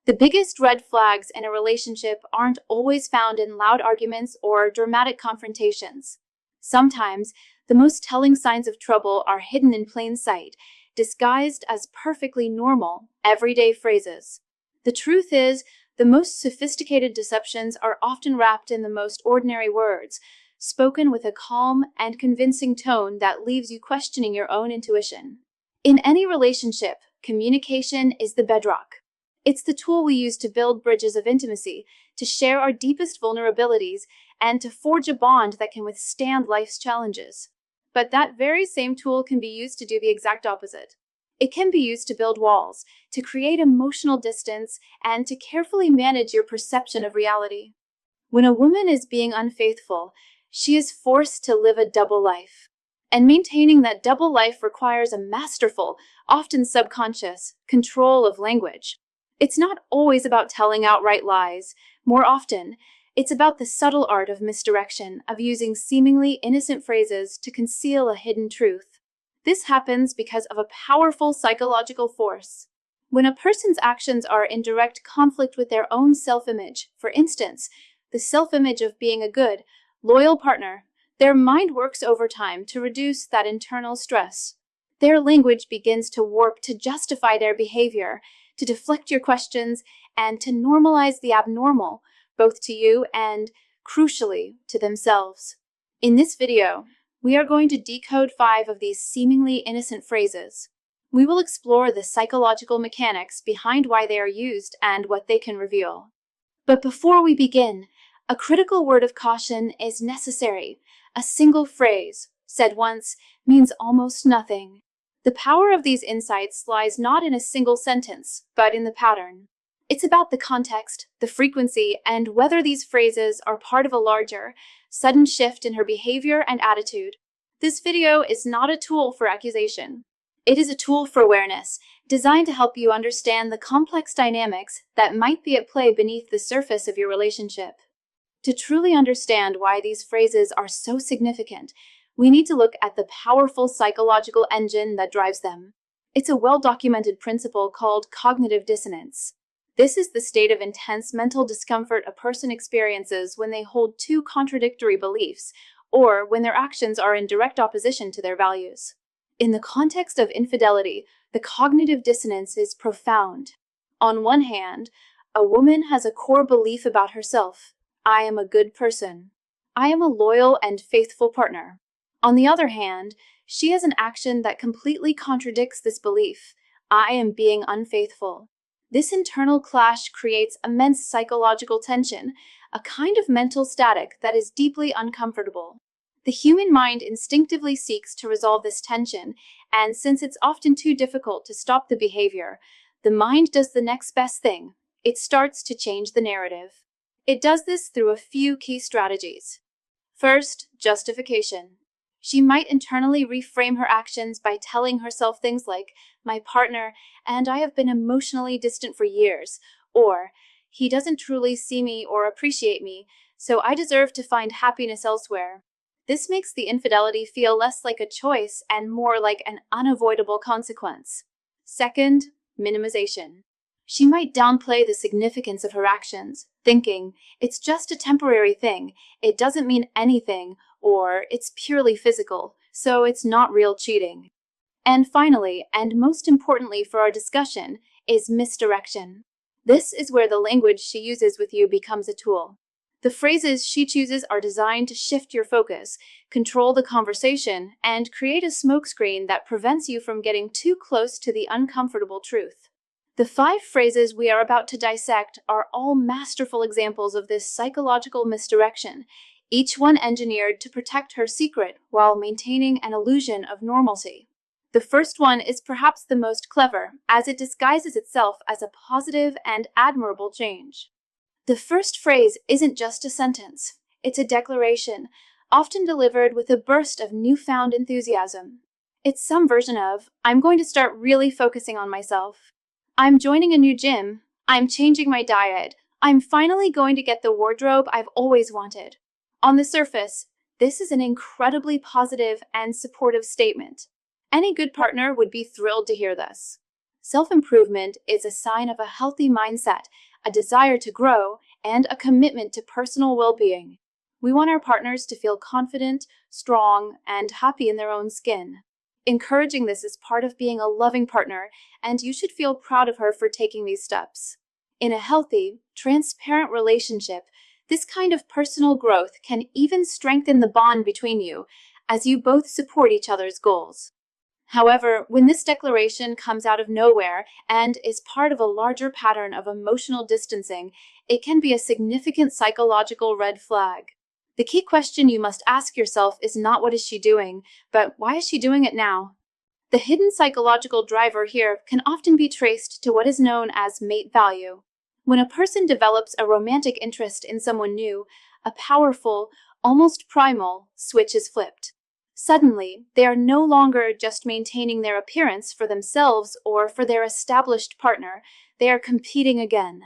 The biggest red flags in a relationship aren't always found in loud arguments or dramatic confrontations. Sometimes, the most telling signs of trouble are hidden in plain sight, disguised as perfectly normal, everyday phrases. The truth is, the most sophisticated deceptions are often wrapped in the most ordinary words, spoken with a calm and convincing tone that leaves you questioning your own intuition. In any relationship, communication is the bedrock. It's the tool we use to build bridges of intimacy, to share our deepest vulnerabilities, and to forge a bond that can withstand life's challenges. But that very same tool can be used to do the exact opposite. It can be used to build walls, to create emotional distance, and to carefully manage your perception of reality. When a woman is being unfaithful, she is forced to live a double life. And maintaining that double life requires a masterful, often subconscious, control of language. It's not always about telling outright lies. More often, it's about the subtle art of misdirection, of using seemingly innocent phrases to conceal a hidden truth. This happens because of a powerful psychological force. When a person's actions are in direct conflict with their own self-image, for instance, the self-image of being a good, loyal partner, their mind works overtime to reduce that internal stress. Their language begins to warp to justify their behavior, to deflect your questions, and to normalize the abnormal, both to you and, crucially, to themselves. In this video, we are going to decode 5 of these seemingly innocent phrases. We will explore the psychological mechanics behind why they are used and what they can reveal. But before we begin, a critical word of caution is necessary. A single phrase, said once, means almost nothing. The power of these insights lies not in a single sentence, but in the pattern. It's about the context, the frequency, and whether these phrases are part of a larger, sudden shift in her behavior and attitude. This video is not a tool for accusation. It is a tool for awareness, designed to help you understand the complex dynamics that might be at play beneath the surface of your relationship. To truly understand why these phrases are so significant, we need to look at the powerful psychological engine that drives them. It's a well-documented principle called cognitive dissonance. This is the state of intense mental discomfort a person experiences when they hold two contradictory beliefs, or when their actions are in direct opposition to their values. In the context of infidelity, the cognitive dissonance is profound. On one hand, a woman has a core belief about herself. I am a good person. I am a loyal and faithful partner. On the other hand, she has an action that completely contradicts this belief. I am being unfaithful. This internal clash creates immense psychological tension, a kind of mental static that is deeply uncomfortable. The human mind instinctively seeks to resolve this tension, and since it's often too difficult to stop the behavior, the mind does the next best thing. It starts to change the narrative. It does this through a few key strategies. First, justification. She might internally reframe her actions by telling herself things like, my partner and I have been emotionally distant for years, or he doesn't truly see me or appreciate me, so I deserve to find happiness elsewhere. This makes the infidelity feel less like a choice and more like an unavoidable consequence. Second, minimization. She might downplay the significance of her actions, thinking, it's just a temporary thing, it doesn't mean anything, or it's purely physical, so it's not real cheating. And finally, and most importantly for our discussion, is misdirection. This is where the language she uses with you becomes a tool. The phrases she chooses are designed to shift your focus, control the conversation, and create a smokescreen that prevents you from getting too close to the uncomfortable truth. The 5 phrases we are about to dissect are all masterful examples of this psychological misdirection, each one engineered to protect her secret while maintaining an illusion of normalcy. The first one is perhaps the most clever, as it disguises itself as a positive and admirable change. The first phrase isn't just a sentence, it's a declaration, often delivered with a burst of newfound enthusiasm. It's some version of, I'm going to start really focusing on myself. I'm joining a new gym. I'm changing my diet. I'm finally going to get the wardrobe I've always wanted. On the surface, this is an incredibly positive and supportive statement. Any good partner would be thrilled to hear this. Self-improvement is a sign of a healthy mindset, a desire to grow, and a commitment to personal well-being. We want our partners to feel confident, strong, and happy in their own skin. Encouraging this is part of being a loving partner, and you should feel proud of her for taking these steps. In a healthy, transparent relationship, this kind of personal growth can even strengthen the bond between you, as you both support each other's goals. However, when this declaration comes out of nowhere and is part of a larger pattern of emotional distancing, it can be a significant psychological red flag. The key question you must ask yourself is not what is she doing, but why is she doing it now? The hidden psychological driver here can often be traced to what is known as mate value. When a person develops a romantic interest in someone new, a powerful, almost primal switch is flipped. Suddenly, they are no longer just maintaining their appearance for themselves or for their established partner. They are competing again.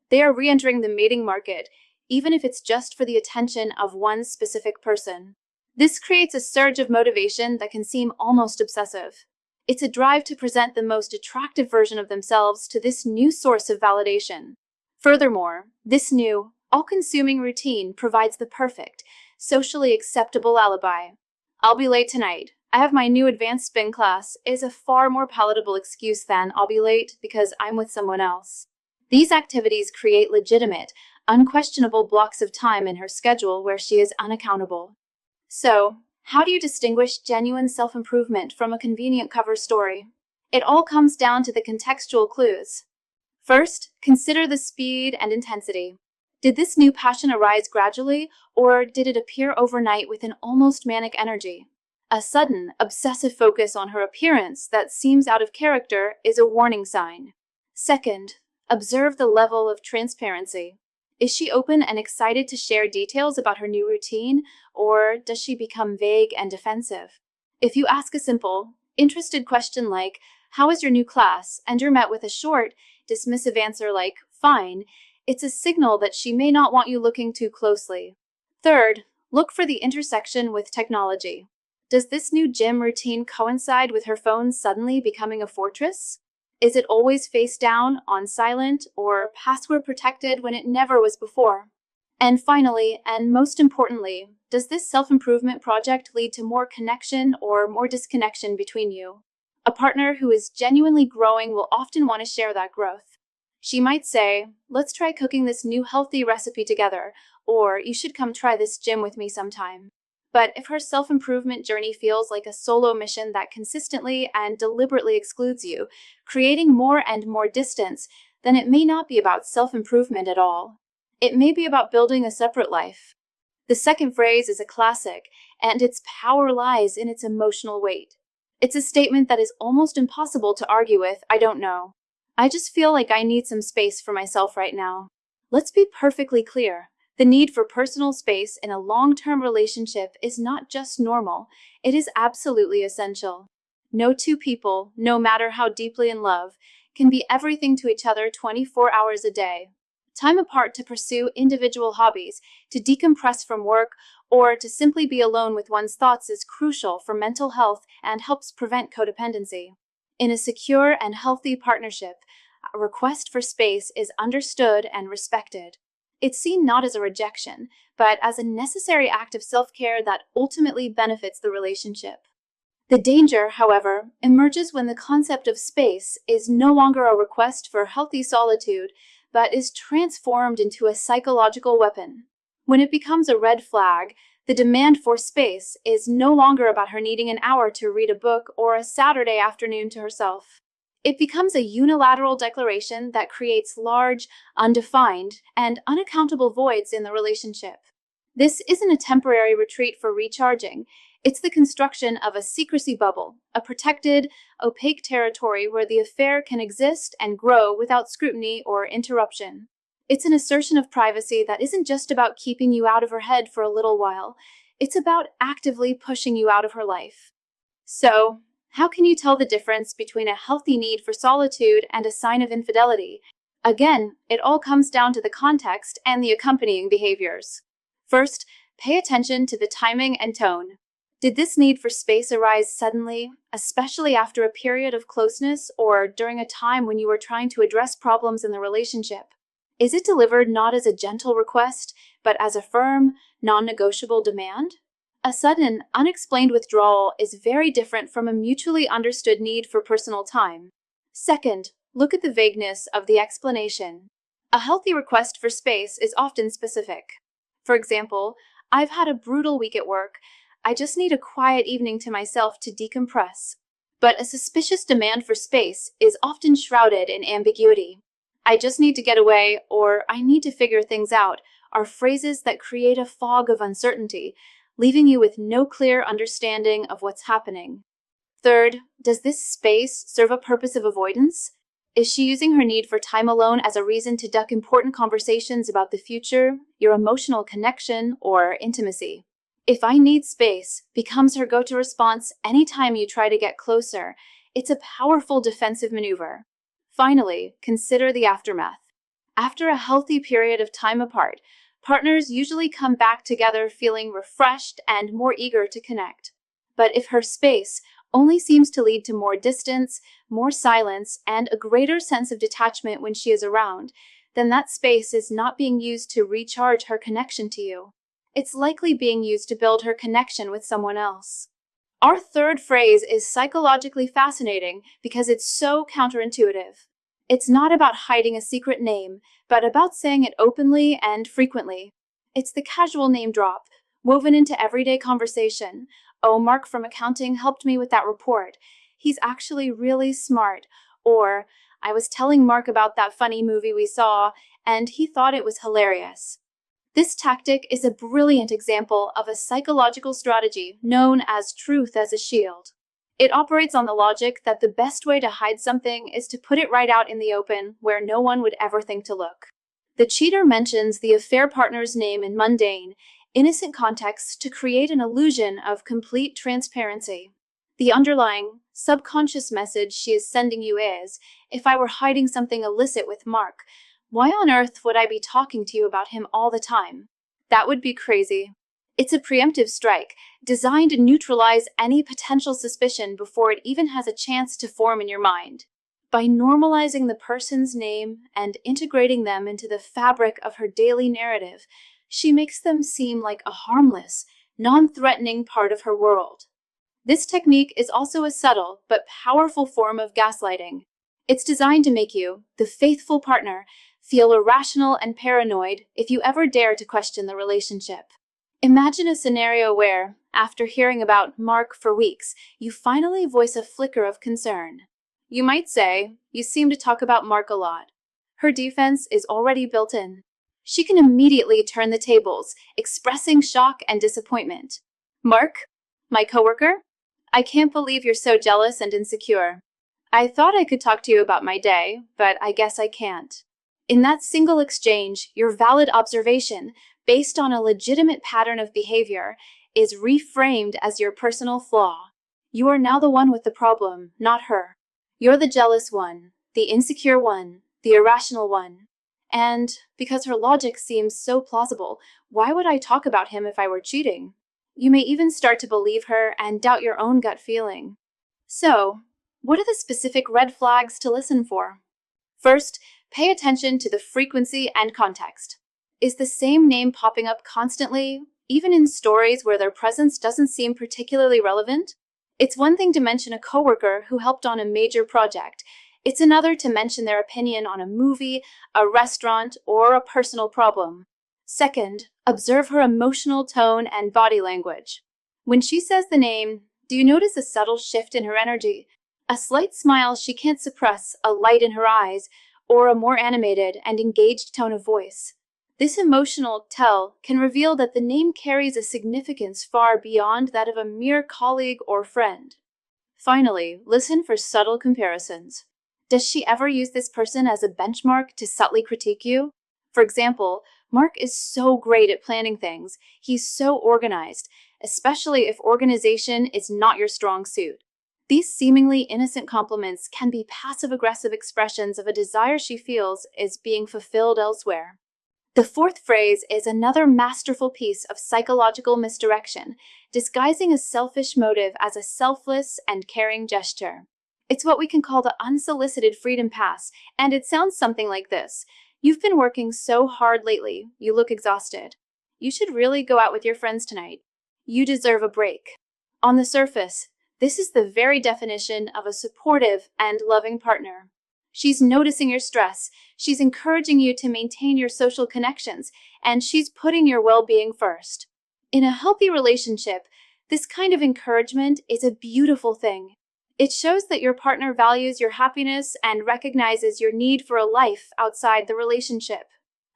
They are re-entering the mating market, even if it's just for the attention of one specific person. This creates a surge of motivation that can seem almost obsessive. It's a drive to present the most attractive version of themselves to this new source of validation. Furthermore, this new, all-consuming routine provides the perfect, socially acceptable alibi. "I'll be late tonight. I have my new advanced spin class" is a far more palatable excuse than "I'll be late because I'm with someone else." These activities create legitimate, unquestionable blocks of time in her schedule where she is unaccountable. So, how do you distinguish genuine self-improvement from a convenient cover story? It all comes down to the contextual clues. First, consider the speed and intensity. Did this new passion arise gradually, or did it appear overnight with an almost manic energy? A sudden, obsessive focus on her appearance that seems out of character is a warning sign. Second, observe the level of transparency. Is she open and excited to share details about her new routine, or does she become vague and defensive? If you ask a simple, interested question like, "How is your new class?" and you're met with a short, dismissive answer like, "Fine," it's a signal that she may not want you looking too closely. Third, look for the intersection with technology. Does this new gym routine coincide with her phone suddenly becoming a fortress? Is it always face down, on silent, or password protected when it never was before? And finally, and most importantly, does this self-improvement project lead to more connection or more disconnection between you? A partner who is genuinely growing will often want to share that growth. She might say, "Let's try cooking this new healthy recipe together," or "You should come try this gym with me sometime." But if her self-improvement journey feels like a solo mission that consistently and deliberately excludes you, creating more and more distance, then it may not be about self-improvement at all. It may be about building a separate life. The second phrase is a classic, and its power lies in its emotional weight. It's a statement that is almost impossible to argue with. "I don't know. I just feel like I need some space for myself right now." Let's be perfectly clear. The need for personal space in a long-term relationship is not just normal, it is absolutely essential. No two people, no matter how deeply in love, can be everything to each other 24 hours a day. Time apart to pursue individual hobbies, to decompress from work, or to simply be alone with one's thoughts is crucial for mental health and helps prevent codependency. In a secure and healthy partnership, a request for space is understood and respected. It's seen not as a rejection, but as a necessary act of self-care that ultimately benefits the relationship. The danger, however, emerges when the concept of space is no longer a request for healthy solitude, but is transformed into a psychological weapon. When it becomes a red flag, the demand for space is no longer about her needing an hour to read a book or a Saturday afternoon to herself. It becomes a unilateral declaration that creates large, undefined, and unaccountable voids in the relationship. This isn't a temporary retreat for recharging. It's the construction of a secrecy bubble, a protected, opaque territory where the affair can exist and grow without scrutiny or interruption. It's an assertion of privacy that isn't just about keeping you out of her head for a little while. It's about actively pushing you out of her life. So, how can you tell the difference between a healthy need for solitude and a sign of infidelity? Again, it all comes down to the context and the accompanying behaviors. First, pay attention to the timing and tone. Did this need for space arise suddenly, especially after a period of closeness or during a time when you were trying to address problems in the relationship? Is it delivered not as a gentle request, but as a firm, non-negotiable demand? A sudden, unexplained withdrawal is very different from a mutually understood need for personal time. Second, look at the vagueness of the explanation. A healthy request for space is often specific. For example, I've had a brutal week at work. I just need a quiet evening to myself to decompress. But a suspicious demand for space is often shrouded in ambiguity. I just need to get away, or I need to figure things out, are phrases that create a fog of uncertainty, leaving you with no clear understanding of what's happening. Third, does this space serve a purpose of avoidance? Is she using her need for time alone as a reason to duck important conversations about the future, your emotional connection, or intimacy? If I need space becomes her go-to response anytime you try to get closer, it's a powerful defensive maneuver. Finally, consider the aftermath. After a healthy period of time apart, partners usually come back together feeling refreshed and more eager to connect. But if her space only seems to lead to more distance, more silence, and a greater sense of detachment when she is around, then that space is not being used to recharge her connection to you. It's likely being used to build her connection with someone else. Our third phrase is psychologically fascinating because it's so counterintuitive. It's not about hiding a secret name, but about saying it openly and frequently. It's the casual name drop, woven into everyday conversation. Oh, Mark from accounting helped me with that report. He's actually really smart. Or, I was telling Mark about that funny movie we saw, and he thought it was hilarious. This tactic is a brilliant example of a psychological strategy known as truth as a shield. It operates on the logic that the best way to hide something is to put it right out in the open where no one would ever think to look. The cheater mentions the affair partner's name in mundane, innocent contexts to create an illusion of complete transparency. The underlying, subconscious message she is sending you is, if I were hiding something illicit with Mark, why on earth would I be talking to you about him all the time? That would be crazy. It's a preemptive strike, designed to neutralize any potential suspicion before it even has a chance to form in your mind. By normalizing the person's name and integrating them into the fabric of her daily narrative, she makes them seem like a harmless, non-threatening part of her world. This technique is also a subtle but powerful form of gaslighting. It's designed to make you, the faithful partner, feel irrational and paranoid if you ever dare to question the relationship. Imagine a scenario where, after hearing about Mark for weeks, you finally voice a flicker of concern. You might say, you seem to talk about Mark a lot. Her defense is already built in. She can immediately turn the tables, expressing shock and disappointment. Mark? My coworker? I can't believe you're so jealous and insecure. I thought I could talk to you about my day, but I guess I can't. In that single exchange, your valid observation, based on a legitimate pattern of behavior, is reframed as your personal flaw. You are now the one with the problem, not her. You're the jealous one, the insecure one, the irrational one. And because her logic seems so plausible, why would I talk about him if I were cheating? You may even start to believe her and doubt your own gut feeling. So, what are the specific red flags to listen for? First, pay attention to the frequency and context. Is the same name popping up constantly, even in stories where their presence doesn't seem particularly relevant? It's one thing to mention a coworker who helped on a major project. It's another to mention their opinion on a movie, a restaurant, or a personal problem. Second, observe her emotional tone and body language. When she says the name, do you notice a subtle shift in her energy? A slight smile she can't suppress, a light in her eyes, or a more animated and engaged tone of voice. This emotional tell can reveal that the name carries a significance far beyond that of a mere colleague or friend. Finally, listen for subtle comparisons. Does she ever use this person as a benchmark to subtly critique you? For example, Mark is so great at planning things. He's so organized, especially if organization is not your strong suit. These seemingly innocent compliments can be passive-aggressive expressions of a desire she feels is being fulfilled elsewhere. The fourth phrase is another masterful piece of psychological misdirection, disguising a selfish motive as a selfless and caring gesture. It's what we can call the unsolicited freedom pass, and it sounds something like this. You've been working so hard lately, you look exhausted. You should really go out with your friends tonight. You deserve a break. On the surface, this is the very definition of a supportive and loving partner. She's noticing your stress, she's encouraging you to maintain your social connections, and she's putting your well-being first. In a healthy relationship, this kind of encouragement is a beautiful thing. It shows that your partner values your happiness and recognizes your need for a life outside the relationship.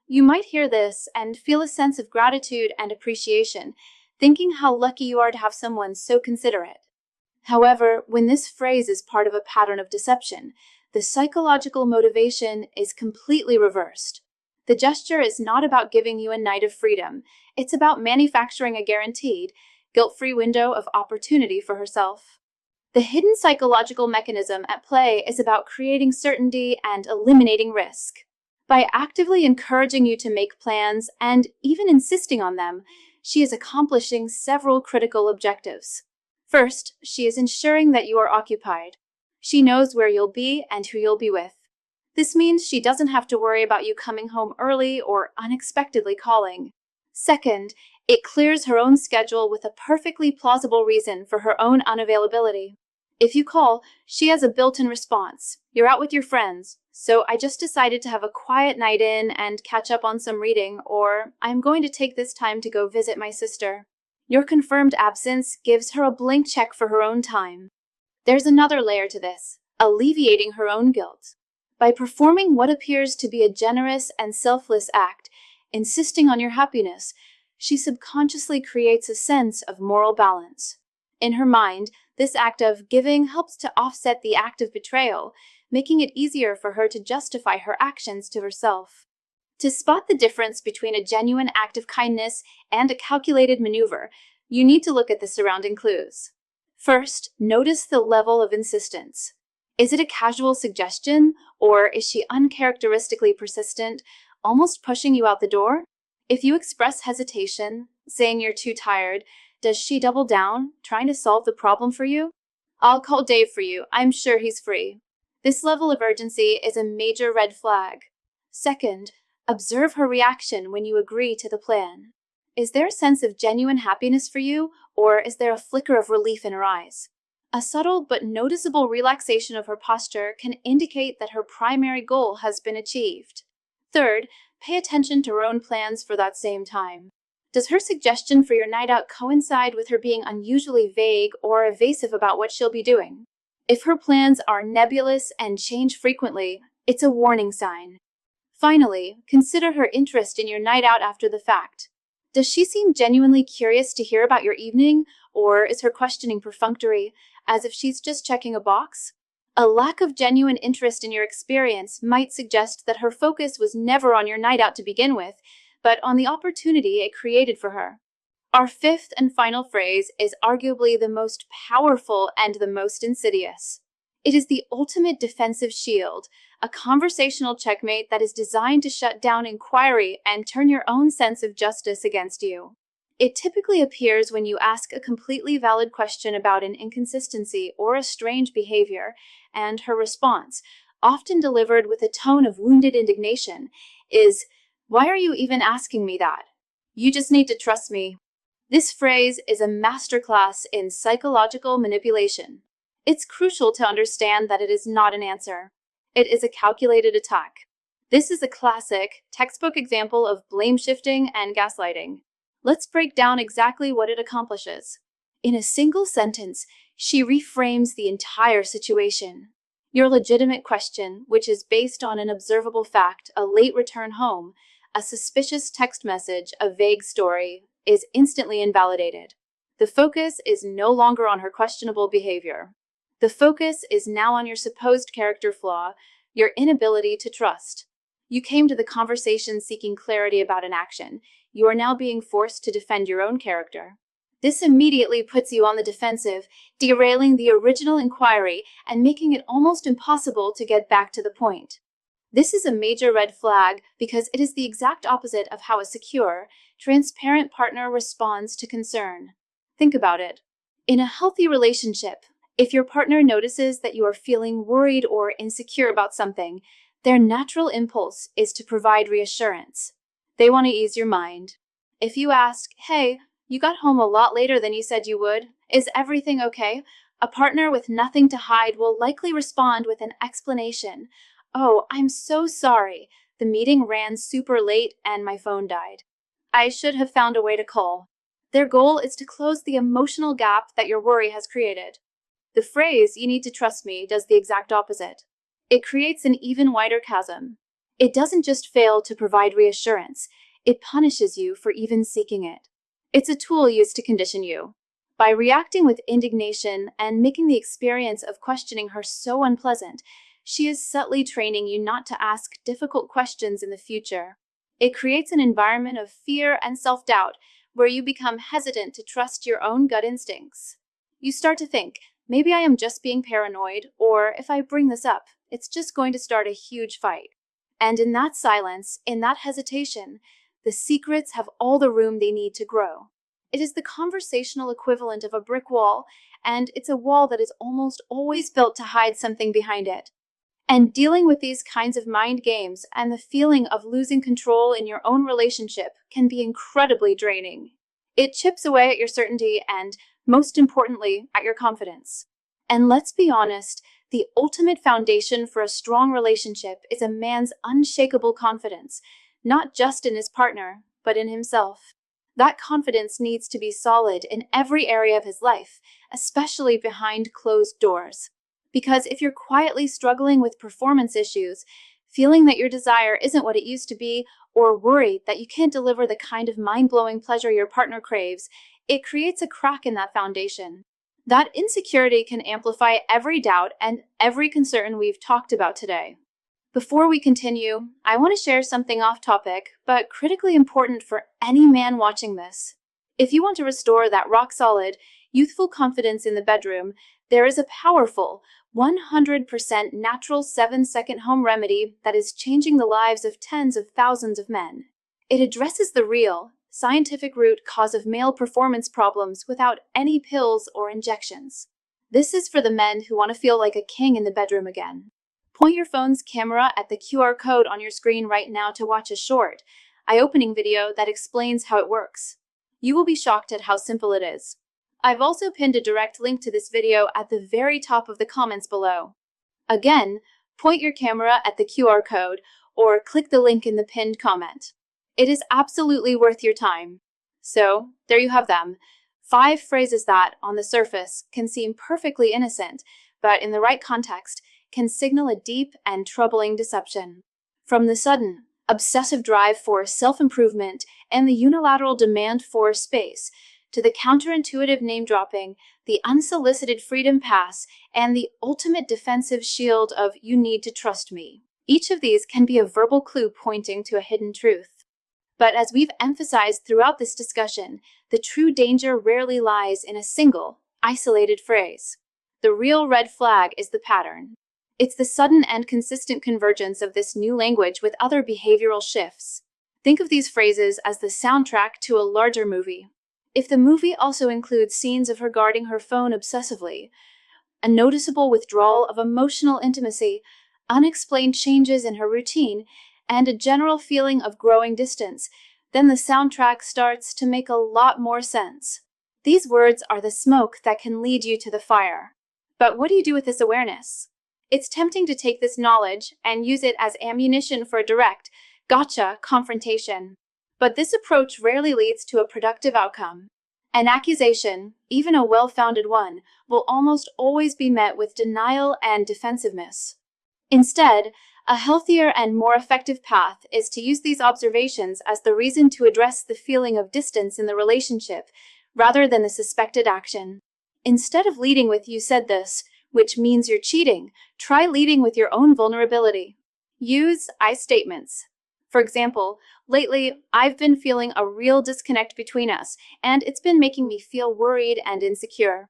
You might hear this and feel a sense of gratitude and appreciation, thinking how lucky you are to have someone so considerate. However, when this phrase is part of a pattern of deception, the psychological motivation is completely reversed. The gesture is not about giving you a night of freedom. It's about manufacturing a guaranteed, guilt-free window of opportunity for herself. The hidden psychological mechanism at play is about creating certainty and eliminating risk. By actively encouraging you to make plans and even insisting on them, she is accomplishing several critical objectives. First, she is ensuring that you are occupied. She knows where you'll be and who you'll be with. This means she doesn't have to worry about you coming home early or unexpectedly calling. Second, it clears her own schedule with a perfectly plausible reason for her own unavailability. If you call, she has a built-in response. You're out with your friends, so I just decided to have a quiet night in and catch up on some reading, or I'm going to take this time to go visit my sister. Your confirmed absence gives her a blank check for her own time. There's another layer to this, alleviating her own guilt. By performing what appears to be a generous and selfless act, insisting on your happiness, she subconsciously creates a sense of moral balance. In her mind, this act of giving helps to offset the act of betrayal, making it easier for her to justify her actions to herself. To spot the difference between a genuine act of kindness and a calculated maneuver, you need to look at the surrounding clues. First, notice the level of insistence. Is it a casual suggestion, or is she uncharacteristically persistent, almost pushing you out the door? If you express hesitation, saying you're too tired, does she double down, trying to solve the problem for you? I'll call Dave for you. I'm sure he's free. This level of urgency is a major red flag. Second, observe her reaction when you agree to the plan. Is there a sense of genuine happiness for you, or is there a flicker of relief in her eyes? A subtle but noticeable relaxation of her posture can indicate that her primary goal has been achieved. Third, pay attention to her own plans for that same time. Does her suggestion for your night out coincide with her being unusually vague or evasive about what she'll be doing? If her plans are nebulous and change frequently, it's a warning sign. Finally, consider her interest in your night out after the fact. Does she seem genuinely curious to hear about your evening, or is her questioning perfunctory, as if she's just checking a box? A lack of genuine interest in your experience might suggest that her focus was never on your night out to begin with, but on the opportunity it created for her. Our fifth and final phrase is arguably the most powerful and the most insidious. It is the ultimate defensive shield, a conversational checkmate that is designed to shut down inquiry and turn your own sense of justice against you. It typically appears when you ask a completely valid question about an inconsistency or a strange behavior, and her response, often delivered with a tone of wounded indignation, is, "Why are you even asking me that? You just need to trust me." This phrase is a masterclass in psychological manipulation. It's crucial to understand that it is not an answer. It is a calculated attack. This is a classic, textbook example of blame shifting and gaslighting. Let's break down exactly what it accomplishes. In a single sentence, she reframes the entire situation. Your legitimate question, which is based on an observable fact, a late return home, a suspicious text message, a vague story, is instantly invalidated. The focus is no longer on her questionable behavior. The focus is now on your supposed character flaw, your inability to trust. You came to the conversation seeking clarity about an action. You are now being forced to defend your own character. This immediately puts you on the defensive, derailing the original inquiry and making it almost impossible to get back to the point. This is a major red flag because it is the exact opposite of how a secure, transparent partner responds to concern. Think about it. In a healthy relationship, if your partner notices that you are feeling worried or insecure about something, their natural impulse is to provide reassurance. They want to ease your mind. If you ask, "Hey, you got home a lot later than you said you would. Is everything okay?" A partner with nothing to hide will likely respond with an explanation. "Oh, I'm so sorry. The meeting ran super late and my phone died. I should have found a way to call." Their goal is to close the emotional gap that your worry has created. The phrase, "you need to trust me," does the exact opposite. It creates an even wider chasm. It doesn't just fail to provide reassurance, it punishes you for even seeking it. It's a tool used to condition you. By reacting with indignation and making the experience of questioning her so unpleasant, she is subtly training you not to ask difficult questions in the future. It creates an environment of fear and self-doubt where you become hesitant to trust your own gut instincts. You start to think, maybe I am just being paranoid, or if I bring this up, it's just going to start a huge fight. And in that silence, in that hesitation, the secrets have all the room they need to grow. It is the conversational equivalent of a brick wall, and it's a wall that is almost always built to hide something behind it. And dealing with these kinds of mind games and the feeling of losing control in your own relationship can be incredibly draining. It chips away at your certainty and, most importantly, at your confidence. And let's be honest, the ultimate foundation for a strong relationship is a man's unshakable confidence, not just in his partner, but in himself. That confidence needs to be solid in every area of his life, especially behind closed doors. Because if you're quietly struggling with performance issues, feeling that your desire isn't what it used to be, or worried that you can't deliver the kind of mind-blowing pleasure your partner craves, it creates a crack in that foundation. That insecurity can amplify every doubt and every concern we've talked about today. Before we continue, I want to share something off topic, but critically important for any man watching this. If you want to restore that rock-solid, youthful confidence in the bedroom, there is a powerful, 100% natural 7-second home remedy that is changing the lives of tens of thousands of men. It addresses the real, scientific root cause of male performance problems without any pills or injections. This is for the men who want to feel like a king in the bedroom again. Point your phone's camera at the QR code on your screen right now to watch a short, eye-opening video that explains how it works. You will be shocked at how simple it is. I've also pinned a direct link to this video at the very top of the comments below. Again, point your camera at the QR code or click the link in the pinned comment. It is absolutely worth your time. So, there you have them. 5 phrases that, on the surface, can seem perfectly innocent, but in the right context, can signal a deep and troubling deception. From the sudden, obsessive drive for self-improvement and the unilateral demand for space, to the counterintuitive name-dropping, the unsolicited freedom pass, and the ultimate defensive shield of "you need to trust me." Each of these can be a verbal clue pointing to a hidden truth. But as we've emphasized throughout this discussion, the true danger rarely lies in a single, isolated phrase. The real red flag is the pattern. It's the sudden and consistent convergence of this new language with other behavioral shifts. Think of these phrases as the soundtrack to a larger movie. If the movie also includes scenes of her guarding her phone obsessively, a noticeable withdrawal of emotional intimacy, unexplained changes in her routine, and a general feeling of growing distance, then the soundtrack starts to make a lot more sense. These words are the smoke that can lead you to the fire. But what do you do with this awareness? It's tempting to take this knowledge and use it as ammunition for a direct, gotcha confrontation. But this approach rarely leads to a productive outcome. An accusation, even a well-founded one, will almost always be met with denial and defensiveness. Instead, a healthier and more effective path is to use these observations as the reason to address the feeling of distance in the relationship, rather than the suspected action. Instead of leading with "you said this," which means you're cheating, try leading with your own vulnerability. Use I statements. For example, lately, I've been feeling a real disconnect between us, and it's been making me feel worried and insecure.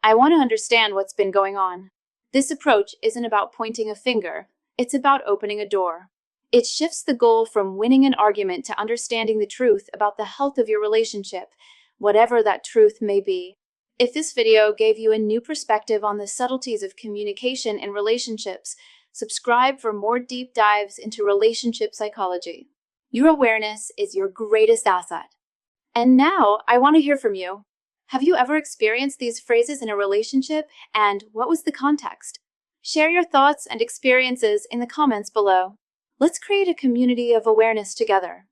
I want to understand what's been going on. This approach isn't about pointing a finger. It's about opening a door. It shifts the goal from winning an argument to understanding the truth about the health of your relationship, whatever that truth may be. If this video gave you a new perspective on the subtleties of communication in relationships, subscribe for more deep dives into relationship psychology. Your awareness is your greatest asset. And now, I want to hear from you. Have you ever experienced these phrases in a relationship, and what was the context? Share your thoughts and experiences in the comments below. Let's create a community of awareness together.